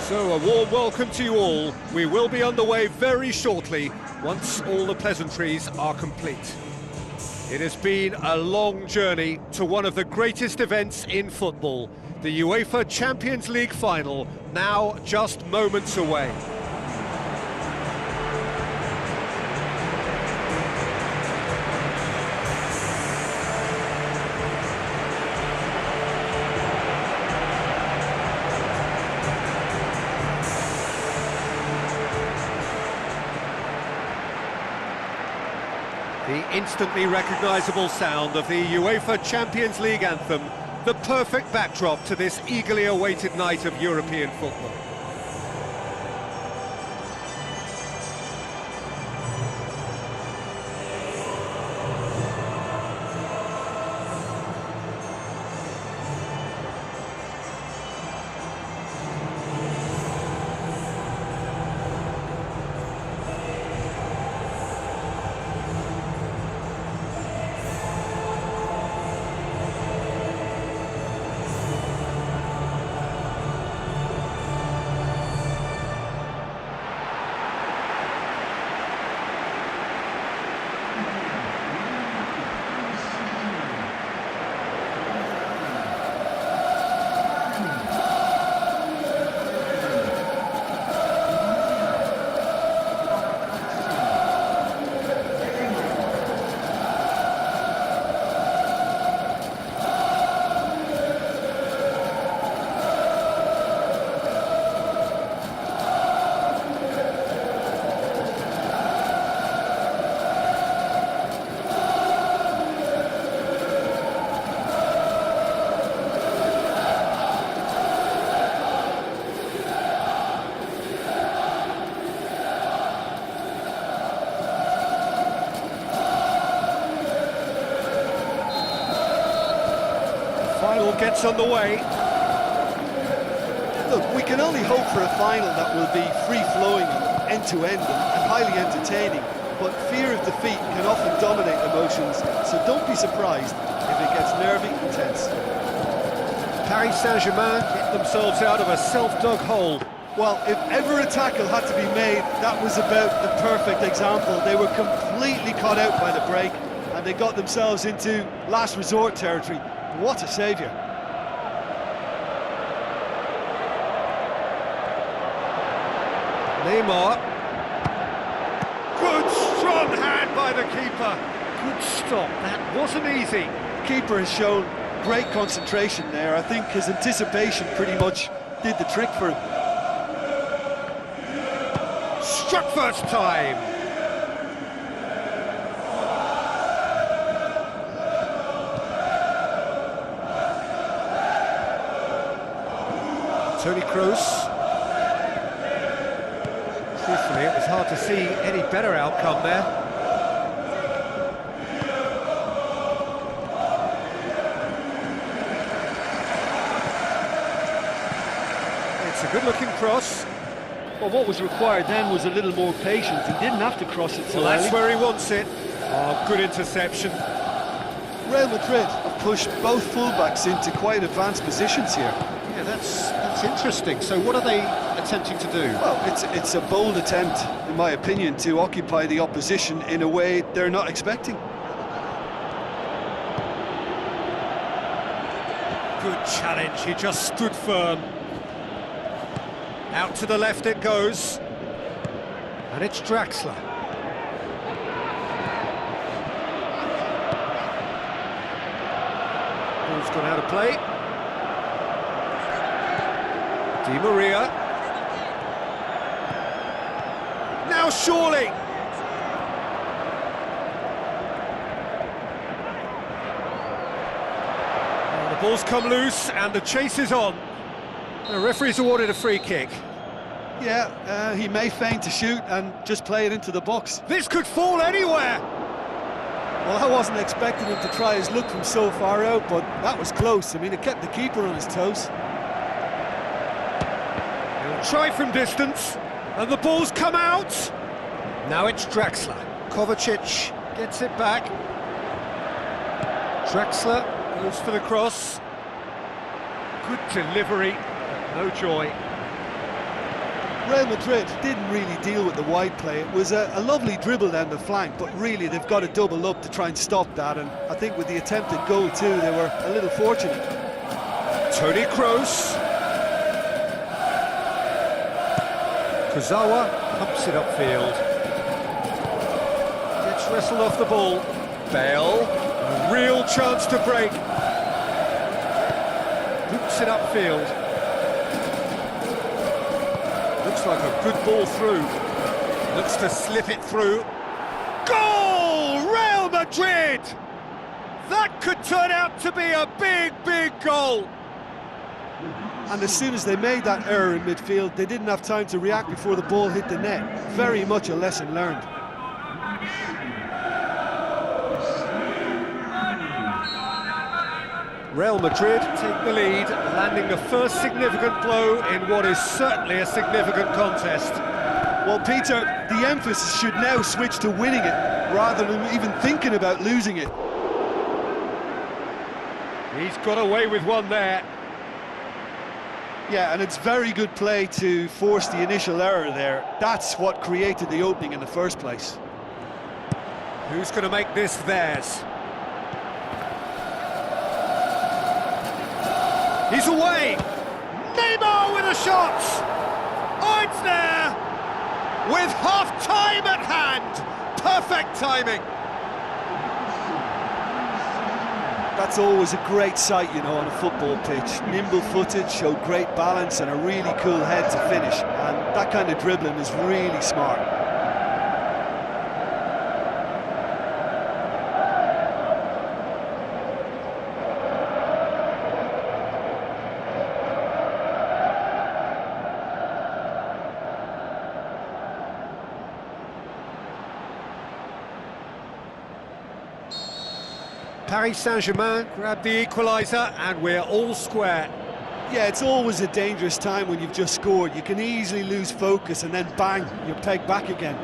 So, a warm welcome to you all. We will be underway very shortly, once all the pleasantries are complete. It has been a long journey to one of the greatest events in football, the UEFA Champions League final, now just moments away. The instantly recognisable sound of the UEFA Champions League anthem, the perfect backdrop to this eagerly awaited night of European football. Final gets underway. Look, we can only hope for a final that will be free-flowing, end-to-end and highly entertaining, but fear of defeat can often dominate emotions, so don't be surprised if it gets nervy and tense. Paris Saint-Germain get themselves out of a self-dug hole. Well, if ever a tackle had to be made, that was about the perfect example. They were completely caught out by the break, and they got themselves into last resort territory. What a saviour. Neymar. Good, strong hand by the keeper. Good stop, that wasn't easy. Keeper has shown great concentration there. I think his anticipation pretty much did the trick for him. Struck first time. Toni Kroos. Truthfully, it was hard to see any better outcome there. It's a good-looking cross. Well, what was required then was a little more patience. He didn't have to cross it so Well, that's early. where he wants it. Oh, good interception. Real Madrid have pushed both fullbacks into quite advanced positions here. Yeah, that's interesting. So what are they attempting to do? Well, it's a bold attempt, in my opinion, to occupy the opposition in a way they're not expecting. Good challenge, he just stood firm. Out to the left it goes. And it's Draxler. Ball's gone out of play. Di Maria. Now surely! Well, the ball's come loose and the chase is on. The referee's awarded a free kick. Yeah, he may feign to shoot and just play it into the box. This could fall anywhere! Well, I wasn't expecting him to try his luck from so far out, but that was close. I mean, it kept the keeper on his toes. He'll try from distance, and the ball's come out! Now it's Draxler. Kovacic gets it back. Draxler goes for the cross. Good delivery, but no joy. Real Madrid didn't really deal with the wide play. It was a lovely dribble down the flank, but really they've got to double up to try and stop that, and I think with the attempted goal too, they were a little fortunate. Toni Kroos. Kurzawa pumps it upfield. Gets wrestled off the ball. Bale, a real chance to break. Hoops it upfield. Looks like a good ball through. Looks to slip it through. Goal! Real Madrid! That could turn out to be a big, big goal. And as soon as they made that error in midfield, they didn't have time to react before the ball hit the net. Very much a lesson learned. Real Madrid take the lead, landing the first significant blow in what is certainly a significant contest. Well, Peter, the emphasis should now switch to winning it, rather than even thinking about losing it. He's got away with one there. Yeah, and it's very good play to force the initial error there. That's what created the opening in the first place. Who's going to make this theirs? He's away! Neymar with a shot! Oh, it's there! With half-time at hand! Perfect timing! That's always a great sight, you know, on a football pitch. Nimble-footed, showed great balance and a really cool head to finish. And that kind of dribbling is really smart. Paris Saint-Germain grab the equaliser and we're all square. Yeah, it's always a dangerous time when you've just scored. You can easily lose focus and then bang, you're pegged back again.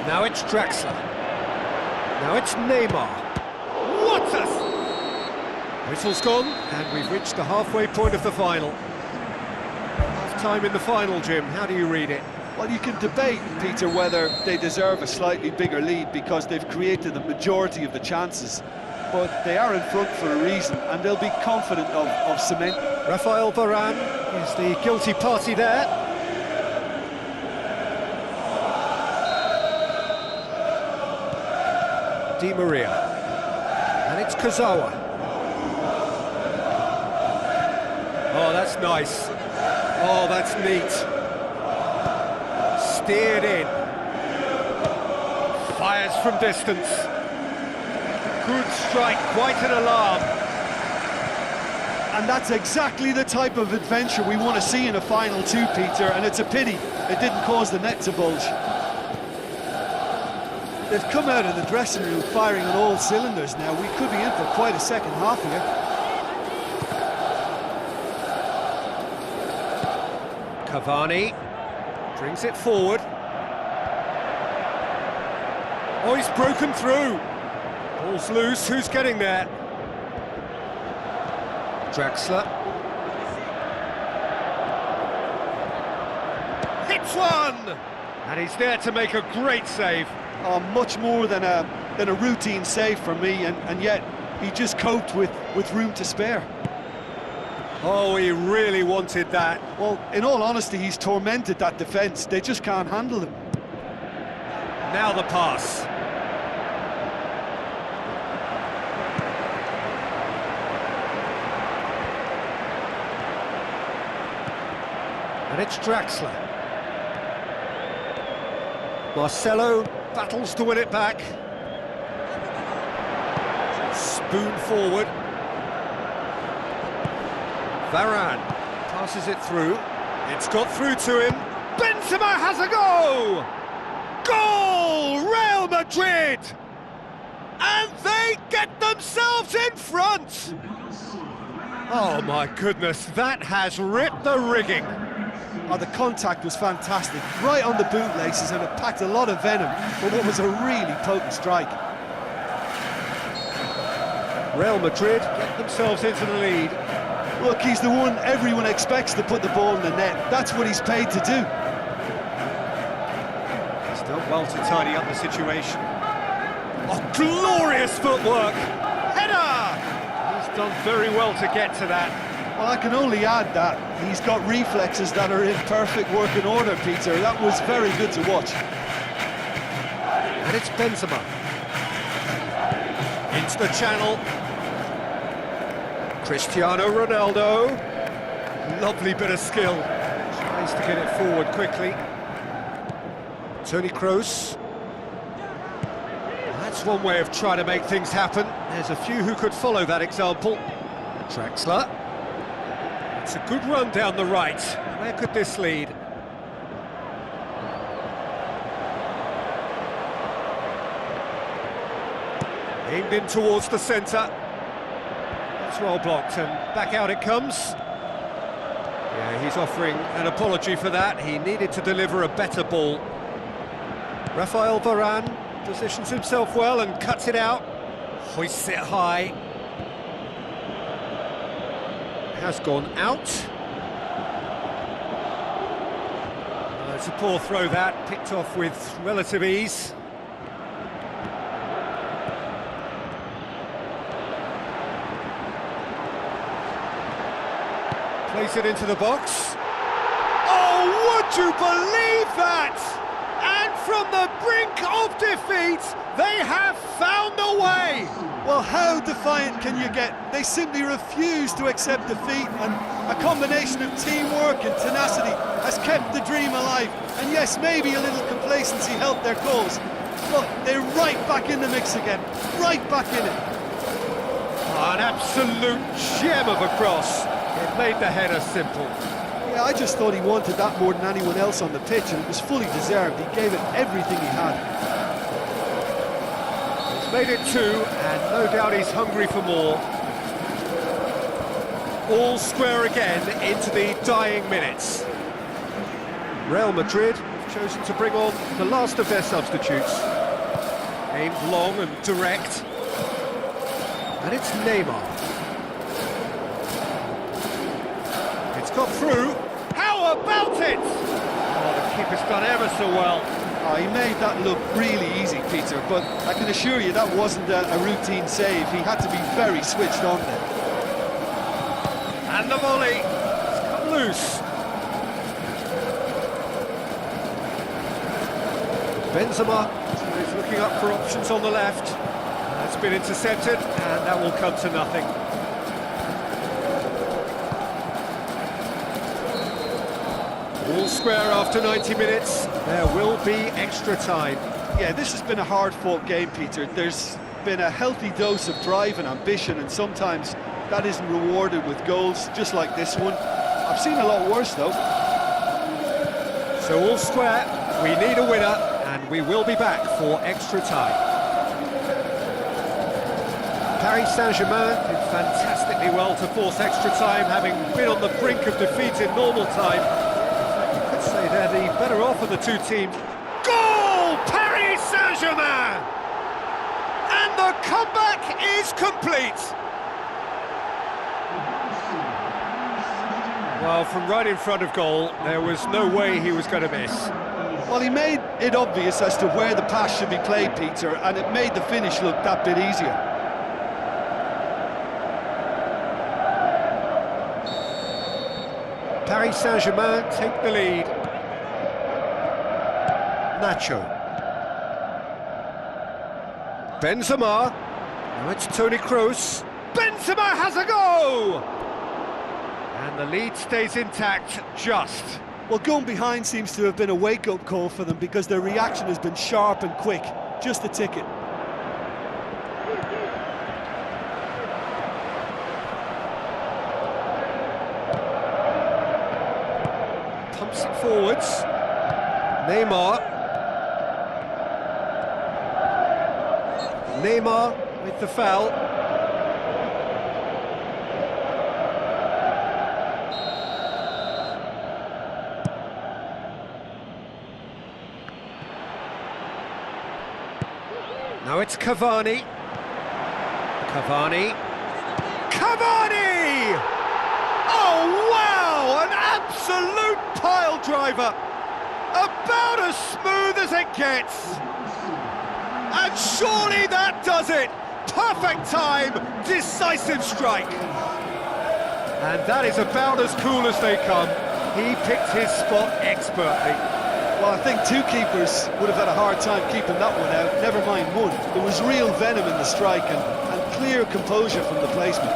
Now it's Draxler. Now it's Neymar. What a... Whistle's gone and we've reached the halfway point of the final. Half time in the final, Jim. How do you read it? Well, you can debate, Peter, whether they deserve a slightly bigger lead because they've created the majority of the chances. But they are in front for a reason, and they'll be confident of cement. Rafael Varane is the guilty party there. Di Maria. And it's Kurzawa. Oh, that's nice. Oh, that's neat. Steered in. Fires from distance. Good strike, quite an alarm. And that's exactly the type of adventure we want to see in a final too, Peter, and it's a pity it didn't cause the net to bulge. They've come out of the dressing room firing on all cylinders now. We could be in for quite a second half here. Cavani brings it forward. Oh, he's broken through. Ball's loose, who's getting there? Draxler. Hits one! And he's there to make a great save. Oh, much more than a routine save for me, and yet he just coped with room to spare. Oh, he really wanted that. Well, in all honesty, he's tormented that defence. They just can't handle him. Now the pass. And it's Draxler. Marcelo battles to win it back. Spoon forward. Varane passes it through. It's got through to him. Benzema has a go! Goal! Real Madrid! And they get themselves in front! Oh my goodness, that has ripped the rigging. Oh, the contact was fantastic, right on the bootlaces, and it packed a lot of venom for what was a really potent strike. Real Madrid get themselves into the lead. Look, he's the one everyone expects to put the ball in the net. That's what he's paid to do. He's done well to tidy up the situation. Oh, glorious footwork! Header! He's done very well to get to that. Well, I can only add that he's got reflexes that are in perfect working order, Peter. That was very good to watch. And it's Benzema. Into the channel. Cristiano Ronaldo. Lovely bit of skill. Tries to get it forward quickly. Toni Kroos. That's one way of trying to make things happen. There's a few who could follow that example. Draxler. It's a good run down the right. Where could this lead? Aimed in towards the centre. It's well blocked, and back out it comes. Yeah, he's offering an apology for that. He needed to deliver a better ball. Rafael Varane positions himself well and cuts it out. Hoists it high. Has gone out. It's a poor throw that, picked off with relative ease. Place it into the box. Oh, would you believe that? And from the brink of defeat, they have found a way. Well, how defiant can you get? They simply refuse to accept defeat, and a combination of teamwork and tenacity has kept the dream alive. And yes, maybe a little complacency helped their cause. Look, they're right back in the mix again, right back in it. Oh, an absolute gem of a cross. It made the header simple. Yeah, I just thought he wanted that more than anyone else on the pitch, and it was fully deserved. He gave it everything he had. He's made it 2, and no doubt he's hungry for more. All square again into the dying minutes. Real Madrid have chosen to bring on the last of their substitutes. Aimed long and direct. And it's Neymar. It's got through. How about it? Oh, the keeper's done ever so well. Oh, he made that look really easy, Peter, but I can assure you that wasn't a routine save. He had to be very switched on there. And the volley. It's come loose. Benzema is looking up for options on the left. That's been intercepted, and that will come to nothing. All square after 90 minutes. There will be extra time. Yeah, this has been a hard-fought game, Peter. There's been a healthy dose of drive and ambition, and sometimes that isn't rewarded with goals, just like this one. I've seen a lot worse, though. So all square, we need a winner, and we will be back for extra time. Paris Saint-Germain did fantastically well to force extra time, having been on the brink of defeat in normal time. You could say they're the better off of the two teams. Goal! Paris Saint-Germain! And the comeback is complete. Well, from right in front of goal, there was no way he was going to miss. Well, he made it obvious as to where the pass should be played, Peter, and it made the finish look that bit easier. Paris Saint-Germain take the lead. Nacho. Benzema. Now it's Toni Kroos. Benzema has a go! And the lead stays intact, just. Well, going behind seems to have been a wake-up call for them, because their reaction has been sharp and quick. Just a ticket. Pumps it forwards. Neymar. Neymar with the foul. Now it's Cavani. Cavani. Cavani! absolute pile driver. About as smooth as it gets. And surely that does it. Perfect time, decisive strike. And that is about as cool as they come. He picked his spot expertly. Well, I think two keepers would have had a hard time keeping that one out, never mind one. There was real venom in the strike and clear composure from the placement.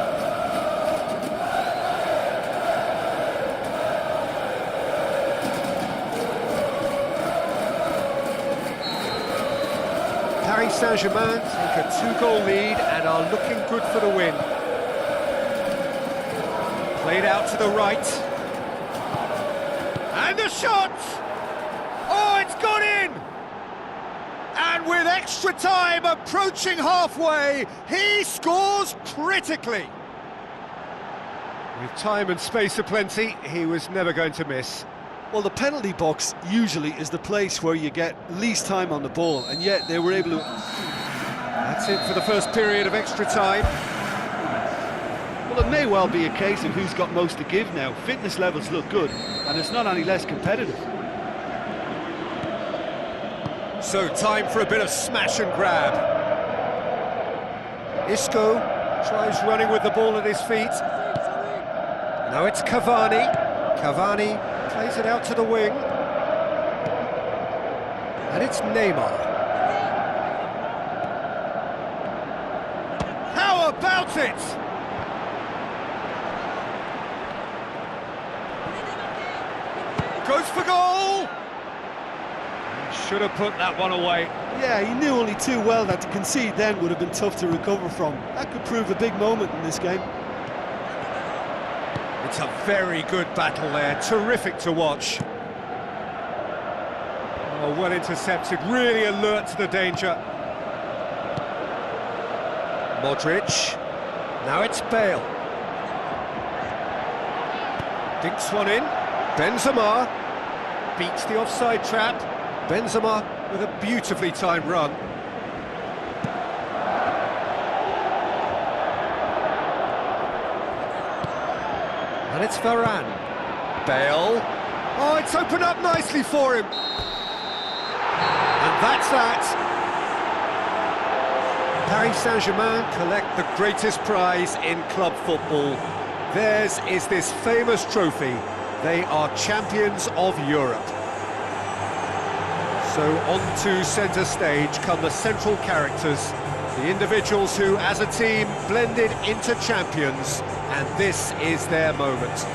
Paris Saint-Germain take a 2-goal lead and are looking good for the win. Played out to the right. And the shot! Oh, it's gone in! And with extra time approaching halfway, he scores critically. With time and space aplenty, he was never going to miss. Well, the penalty box usually is the place where you get least time on the ball, and yet they were able to... That's it for the first period of extra time. Well, it may well be a case of who's got most to give now. Fitness levels look good, and it's not any less competitive. So, time for a bit of smash and grab. Isco tries running with the ball at his feet. Now it's Cavani. Cavani plays it out to the wing. And it's Neymar. How about it? Goes for goal! Should have put that one away. Yeah, he knew only too well that to concede then would have been tough to recover from. That could prove a big moment in this game. It's a very good battle there, terrific to watch. Oh, well intercepted, really alert to the danger. Modric, now it's Bale. Dinks one in, Benzema beats the offside trap. Benzema with a beautifully timed run. And it's Varane. Bale. Oh, it's opened up nicely for him. And that's that. Paris Saint-Germain collect the greatest prize in club football. Theirs is this famous trophy. They are champions of Europe. So on to centre stage come the central characters, the individuals who, as a team, blended into champions, and this is their moment.